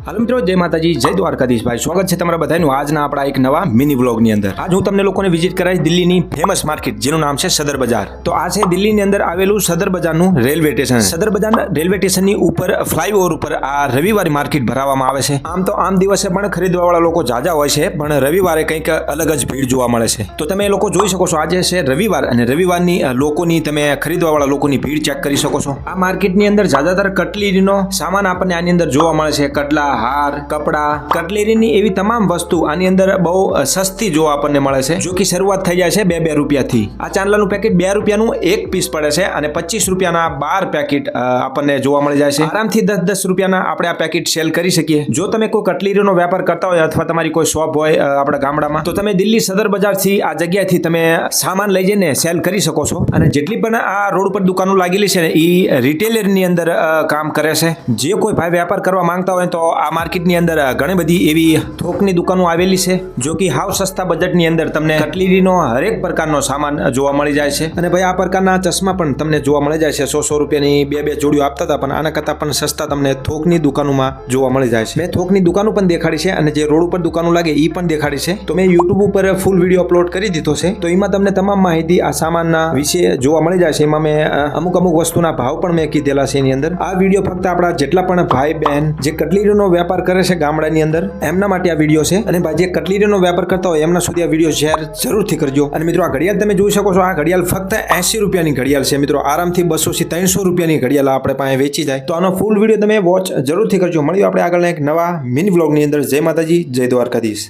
હાલો મિત્રો, જય માતાજી, જય દ્વારકાધીશ ભાઈ. સ્વાગત છે તમારા બધાનું આજના આપણા એક નવા મિની વ્લોગની અંદર. આજ હું તમને લોકોને વિઝિટ કરાવીશ દિલ્હીની ફેમસ માર્કેટ જેનું નામ છે સદર બજાર. તો આ છે દિલ્હીની અંદર આવેલું સદર બજારનું રેલવે સ્ટેશન. સદર બજાર રેલવે સ્ટેશનની ઉપર ફ્લાયઓવર ઉપર આ રવિવારે માર્કેટ ભરાવામાં આવે છે. આમ તો આમ દિવસે પણ ખરીદવાવાળા લોકો જાજા હોય છે, પણ રવિવારે કંઈક અલગ જ ભીડ જોવા મળે છે. તો તમે લોકો જોઈ શકો છો, આજે છે રવિવાર અને રવિવારની લોકોની તમે ખરીદવાવાળા લોકોની ભીડ ચેક કરી શકો છો. આ માર્કેટની અંદર જ્યાદાતર કટલેરીનો સામાન આપણને આની અંદર જોવા મળે છે. કટલા, હાર, કપડા, કટલેરીની એવી તમામ વસ્તુ આની અંદર બહુ સસ્તી જોવા આપણને મળે છે. જો કે શરૂઆત થઈ જાય છે 2 રૂપિયાથી. આ ચાંદલાનું પેકેટ 2 રૂપિયાનું એક પીસ પડે છે અને 25 રૂપિયાના 12 પેકેટ આપણને જોવા મળી જાય છે. આરામથી 10 રૂપિયાના આપણે આ પેકેટ સેલ કરી શકીએ. જો તમે કોઈ કટલેરીનો વેપાર કરતા હોય અથવા તમારી કોઈ શોપ હોય આપણા ગામડામાં, તો તમે દિલ્હી સદર બજારથી આ જગ્યાથી તમે સામાન લઈ જઈને સેલ કરી શકો છો. અને જેટલી પણ આ રોડ પર દુકાનો લાગેલી છે ને એ રિટેલરની અંદર કામ કરે છે. જે કોઈ ભાઈ વેપાર કરવા માંગતા હોય તો આ માર્કેટની અંદર ઘણી બધી એવી થોકની દુકાનો આવેલી છે, જો કે હાવ સસ્તા બજેટની અંદર તમને કટલેરીનો હરેક પ્રકારનો સામાન જોવા મળી જાય છે. અને ભાઈ આ પ્રકારના ચશ્મા પણ તમને જોવા મળી જાય છે. 100 રૂપિયાની 2 જોડીઓ આપતા હતા, પણ આના કરતાં પણ સસ્તા તમને થોકની દુકાનોમાં જોવા મળી જાય છે. મેં થોકની દુકાનો પણ દેખાડી છે અને જે રોડ ઉપર દુકાનો લાગે એ પણ દેખાડી છે. તો મેં યુટ્યુબ ઉપર ફૂલ વિડીયો અપલોડ કરી દીધો છે, તો એમાં તમને તમામ માહિતી આ સામાનના વિશે જોવા મળી જાય છે. એમાં મેં અમુક વસ્તુના ભાવ પણ મેં કીધેલા છે એની અંદર. આ વિડીયો ફક્ત આપણા જેટલા પણ ભાઈ બહેન જે કટલેરીનો વેપાર કરે છે ગામડાની અંદર એમના માટે આ વિડીયો છે. અને ભાઈ જે કટલેરીનો વેપાર કરતા હોય એમના સુધી આ વિડીયો શેર જરૂરથી કરજો. અને મિત્રો આ ઘડિયાળ તમે જોઈ શકો છો, આ ઘડિયાળ ફક્ત 80 રૂપિયાની ઘડિયાળ છે. મિત્રો આરામથી 200 થી 300 રૂપિયાની ઘડિયાળ આપણે પાસે વેચી જાય. તો આનો ફૂલ વિડીયો તમે વોચ જરૂરથી કરજો. મળ્યો આપણે આગળના એક નવા મિની વ્લોગની અંદર. જય માતાજી, જય દ્વારકાધીશ.